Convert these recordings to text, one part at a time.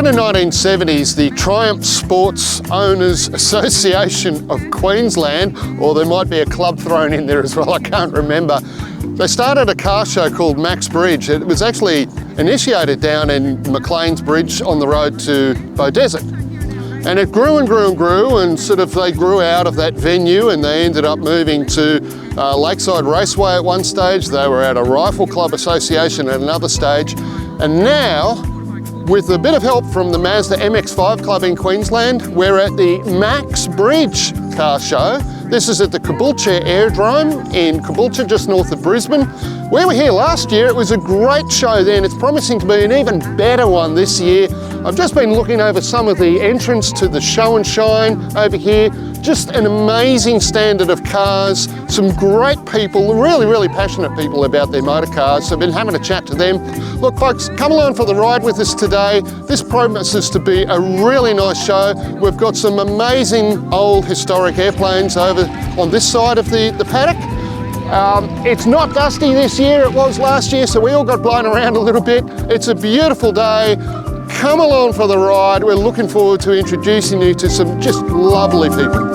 in the 1970s, the Triumph Sports Owners Association of Queensland, or there might be a club thrown in there as well, I can't remember, they started a car show called Max Bridge. It was actually initiated down in Maclean's Bridge on the road to Beaudesert. And it grew and grew and grew, and sort of they grew out of that venue and they ended up moving to Lakeside Raceway at one stage. They were at a Rifle Club Association at another stage. And now, with a bit of help from the Mazda MX-5 Club in Queensland, we're at the Max Bridge car show. This is at the Caboolture Aerodrome in Caboolture, just north of Brisbane. We were here last year. It was a great show then. It's promising to be an even better one this year. I've just been looking over some of the entrance to the show and shine over here. Just an amazing standard of cars, some great people, really, really passionate people about their motor cars. So I've been having a chat to them. Look folks, come along for the ride with us today. This promises to be a really nice show. We've got some amazing old historic airplanes over on this side of the paddock. It's not dusty this year, it was last year, so we all got blown around a little bit. It's a beautiful day. Come along for the ride. We're looking forward to introducing you to some just lovely people.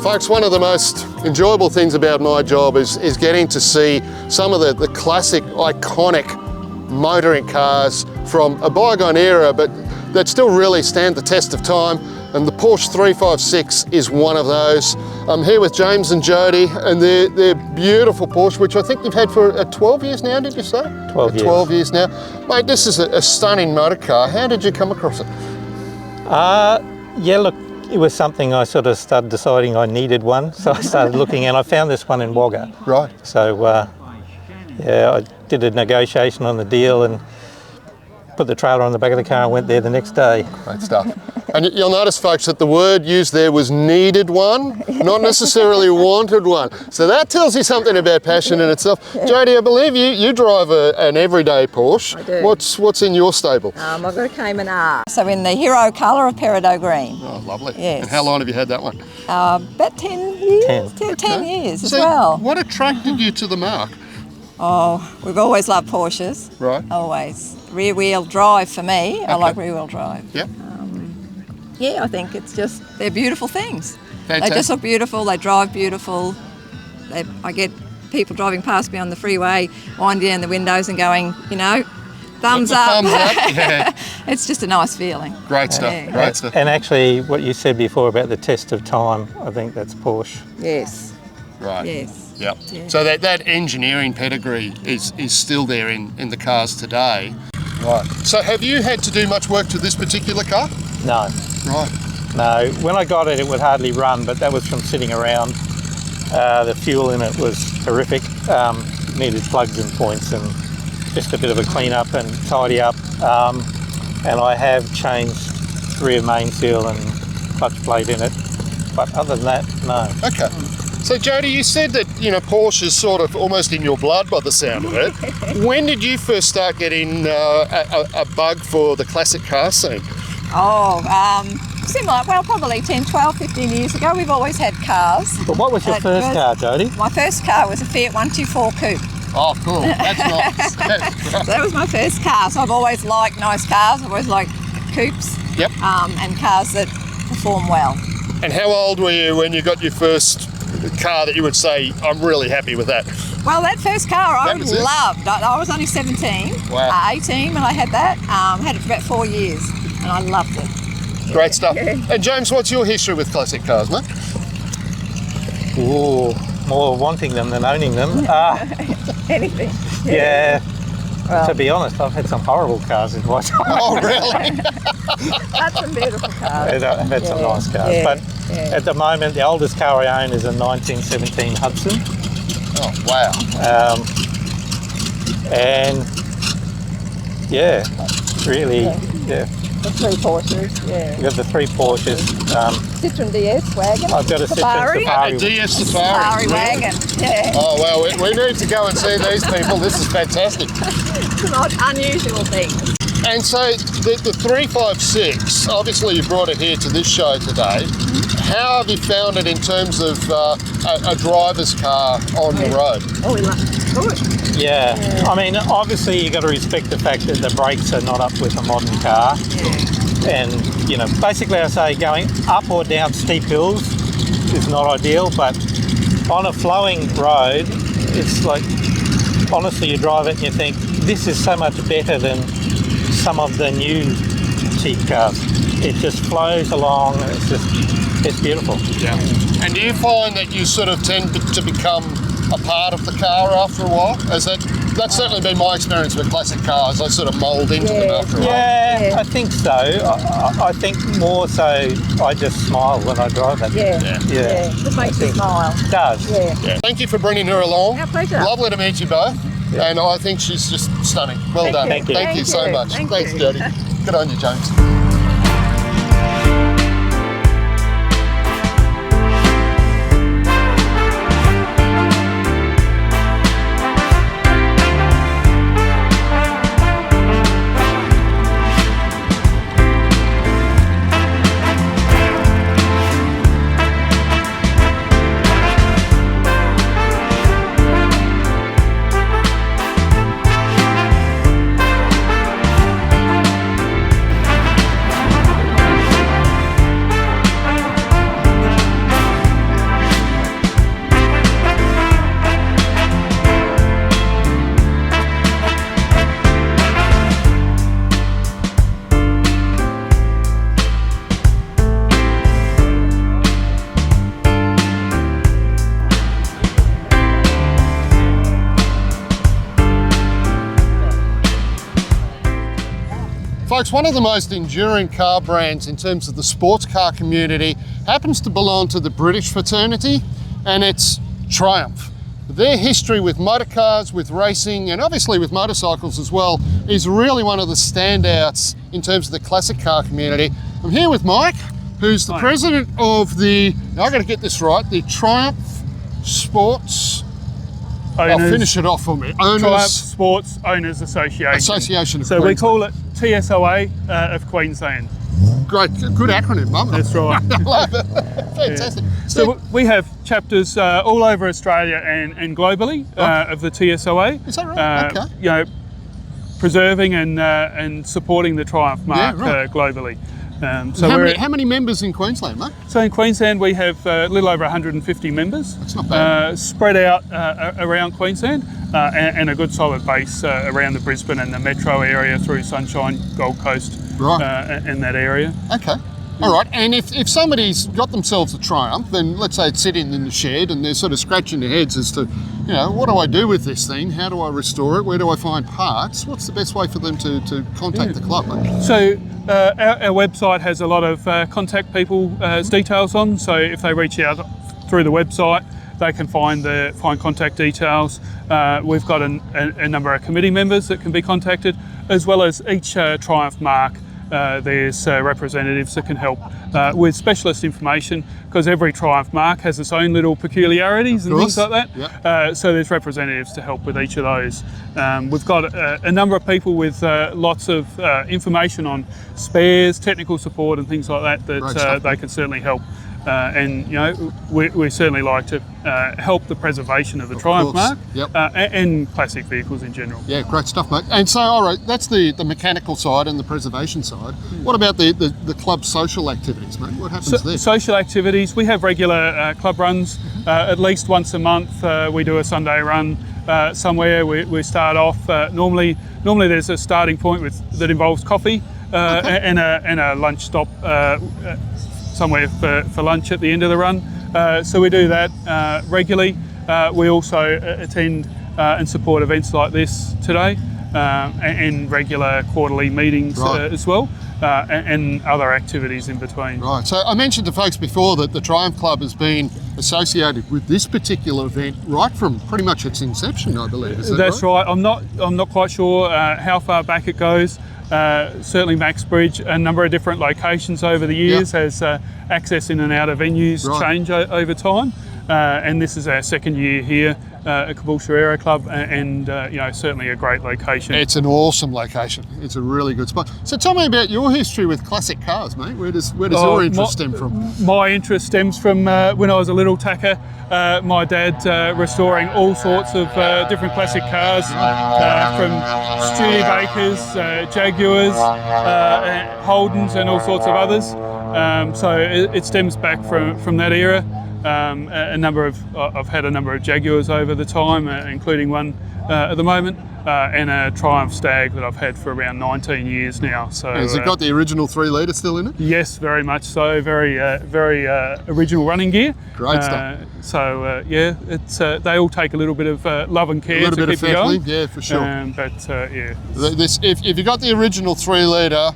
Folks, one of the most enjoyable things about my job is getting to see some of the classic, iconic motoring cars from a bygone era, but that still really stand the test of time. And the Porsche 356 is one of those. I'm here with James and Jody, and they're beautiful Porsche, which I think you've had for 12 years now, did you say? 12 years. 12 years now. Mate, this is a stunning motor car. How did you come across it? Yeah, look, it was something I sort of started deciding I needed one, so I started looking, and I found this one in Wagga. Right. So, yeah, I did a negotiation on the deal and put the trailer on the back of the car and went there the next day. Great stuff. And you'll notice, folks, that the word used there was needed one, not necessarily wanted one. So that tells you something about passion in itself. Jodie, I believe you drive an everyday Porsche. I do. What's in your stable? I've got a Cayman R. So in the hero colour of peridot green. Oh, lovely. Yes. And how long have you had that one? About 10 years. 10 years as well. What attracted you to the marque? Oh, we've always loved Porsches. Right. Always. Rear wheel drive for me. I like rear wheel drive. Yep. Yeah, I think it's just, they're beautiful things. Fantastic. They just look beautiful, they drive beautiful. I get people driving past me on the freeway, winding down the windows and going, you know, thumbs up. Thumbs up, yeah. It's just a nice feeling. Great stuff, Yeah. great stuff. And actually, what you said before about the test of time, I think that's Porsche. Yes. Right. Yes. Yep. Yeah. So that engineering pedigree is still there in the cars today. Right. So have you had to do much work to this particular car? No. Right. No, when I got it, it would hardly run, but that was from sitting around. The fuel in it was horrific. Needed plugs and points and just a bit of a clean up and tidy up. And I have changed rear main seal and clutch plate in it. But other than that, no. Okay. So Jodie, you said that, you know, Porsche is sort of almost in your blood by the sound of it. When did you first start getting a bug for the classic car scene? Oh, similar, well, probably 10, 12, 15 years ago. We've always had cars. But what was your first car, Jodie? My first car was a Fiat 124 Coupe. Oh, cool. That's nice. That's So that was my first car. So I've always liked nice cars. I've always liked coupes. Yep. And cars that perform well. And how old were you when you got your first car that you would say, I'm really happy with that? Well, that first car I That was it? loved. I was only 17, Wow. 18 when I had that. Had it for about 4 years and I loved it. Great stuff. Yeah. And James, what's your history with classic cars, mate? Ooh, more wanting them than owning them. Anything. Yeah. Well, To be honest, I've had some horrible cars in my time. Oh, really? that's some beautiful cars. I've had some nice cars. Yeah, But yeah. at the moment, the oldest car I own is a 1917 Hudson. Oh, wow. And yeah, really, yeah. The 3 Porsches, yeah. We've got the 3 Porsches. Citroen DS wagon. I've got a Safari. Citroen Safari. DS Safari Safari. wagon, yeah. Oh, well, we need to go and see these people. This is fantastic. It's not unusual thing. And so the 356, obviously you brought it here to this show today. How have you found it in terms of a driver's car on the road? Oh, we love it. Good. Yeah. I mean, obviously you got to respect the fact that the brakes are not up with a modern car. And, you know, basically I say going up or down steep hills is not ideal, but on a flowing road, it's like, honestly, you drive it and you think, this is so much better than some of the new cheap cars. It just flows along and it's beautiful. Yeah. And do you find that you sort of tend to become a part of the car after a while? That's certainly been my experience with classic cars. I sort of mould into them after a while. Yeah, I think so. I think more so I just smile when I drive it. Yeah. It makes you smile. It does. Yeah. Thank you for bringing her along. Our pleasure. Lovely to meet you both. Yeah. And I think she's just stunning. Well done. Thank you. Thank you so much. Thank Thanks, you. Jodie. Good on you, James. Folks, one of the most enduring car brands in terms of the sports car community happens to belong to the British fraternity, and it's Triumph. Their history with motor cars, with racing, and obviously with motorcycles as well, is really one of the standouts in terms of the classic car community. I'm here with Mike, who's the president of the, now I've got to get this right, the Triumph Sports, I'll finish it off for me. Triumph Sports Owners Association. Association of So we Queensland. call it TSOA of Queensland. Great, good acronym, mum. That's right. I love it. Fantastic. So we have chapters all over Australia and globally of the TSOA. Is that right? Okay. You know, preserving and supporting the Triumph mark globally. So how many members in Queensland, mate? So in Queensland we have a little over 150 members. That's not bad. Spread out around Queensland and a good solid base around the Brisbane and the metro area through Sunshine, Gold Coast, and that area. Okay. All right, and if somebody's got themselves a Triumph, then let's say it's sitting in the shed and they're sort of scratching their heads as to, you know, what do I do with this thing? How do I restore it? Where do I find parts? What's the best way for them to contact the club, mate? So our website has a lot of contact people's details on, so if they reach out through the website, they can find contact details. We've got a number of committee members that can be contacted, as well as each Triumph mark. There's representatives that can help with specialist information, because every Triumph mark has its own little peculiarities and things like that. Yep. So there's representatives to help with each of those. We've got a number of people with lots of information on spares, technical support and things like that they can certainly help. And you know, we certainly like to help the preservation of the Triumph mark and classic vehicles in general. Yeah, great stuff, mate. And so, all right, that's the mechanical side and the preservation side. What about the club social activities, mate? What happens there? Social activities, we have regular club runs. At least once a month we do a Sunday run somewhere. We start off, normally there's a starting point that involves coffee and a lunch stop somewhere for lunch at the end of the run. So we do that regularly. We also attend and support events like this today, and regular quarterly meetings as well, and other activities in between. Right, so I mentioned to folks before that the Triumph Club has been associated with this particular event right from pretty much its inception, I believe. Is that That's right. I'm not quite sure how far back it goes. Certainly Max Bridge, a number of different locations over the years, as access in and out of venues change over time. And this is our second year here at Caboolture Aero Club, and certainly a great location. It's an awesome location. It's a really good spot. So tell me about your history with classic cars, mate. Where does your interest stem from? My interest stems from when I was a little tacker. My dad restoring all sorts of different classic cars, from Studebakers, Jaguars, Holdens, and all sorts of others. So it stems back from that era. I've had a number of Jaguars over the time, including one at the moment, and a Triumph Stag that I've had for around 19 years now. So has it got the original 3 litre still in it? Yes, very much so. Very original running gear. Great stuff. It's they all take a little bit of love and care to keep you going. Yeah, for sure. This if you got the original 3 litre,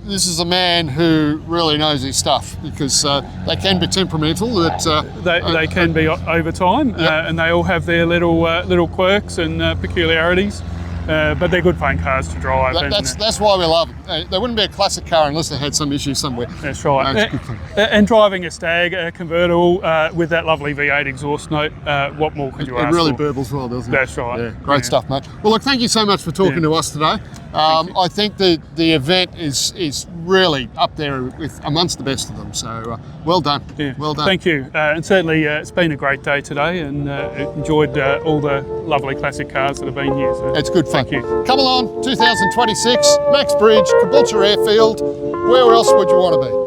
this is a man who really knows his stuff, because they can be temperamental. They can be over time, and they all have their little quirks and peculiarities. But they're good fun cars to drive. That's why we love them. They wouldn't be a classic car unless they had some issue somewhere. That's right. No, it's good fun. And driving a Stag, a convertible with that lovely V8 exhaust note, what more could you ask for? It really burbles well, doesn't it? That's right. Yeah, great stuff, mate. Well, look, thank you so much for talking to us today. I think the event is really up there amongst the best of them. So well done. Yeah. Well done. Thank you. And certainly it's been a great day today, and enjoyed all the lovely classic cars that have been here. So it's good fun. Thank you. Come along, 2026, Max Bridge, Caboolture Airfield. Where else would you want to be?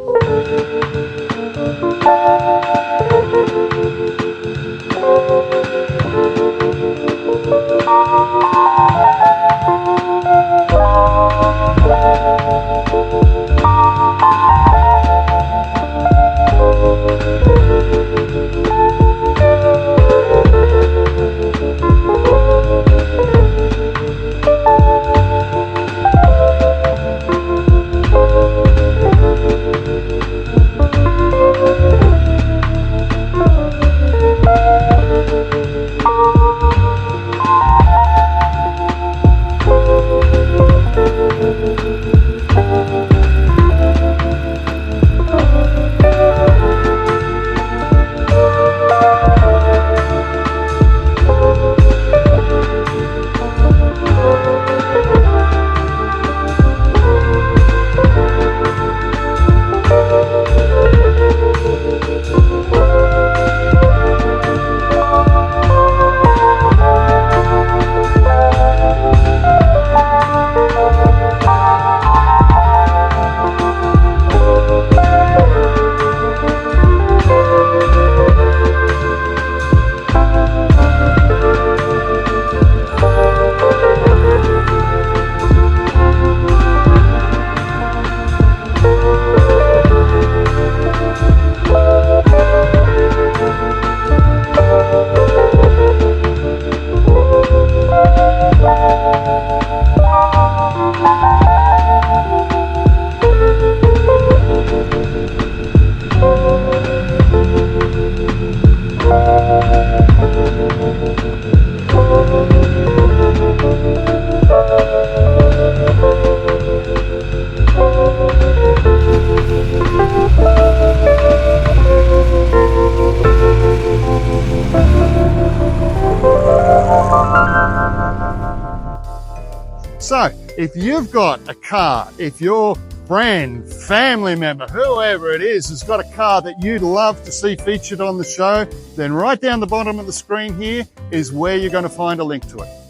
So, if you've got a car, if your friend, family member, whoever it is, has got a car that you'd love to see featured on the show, then right down the bottom of the screen here is where you're going to find a link to it.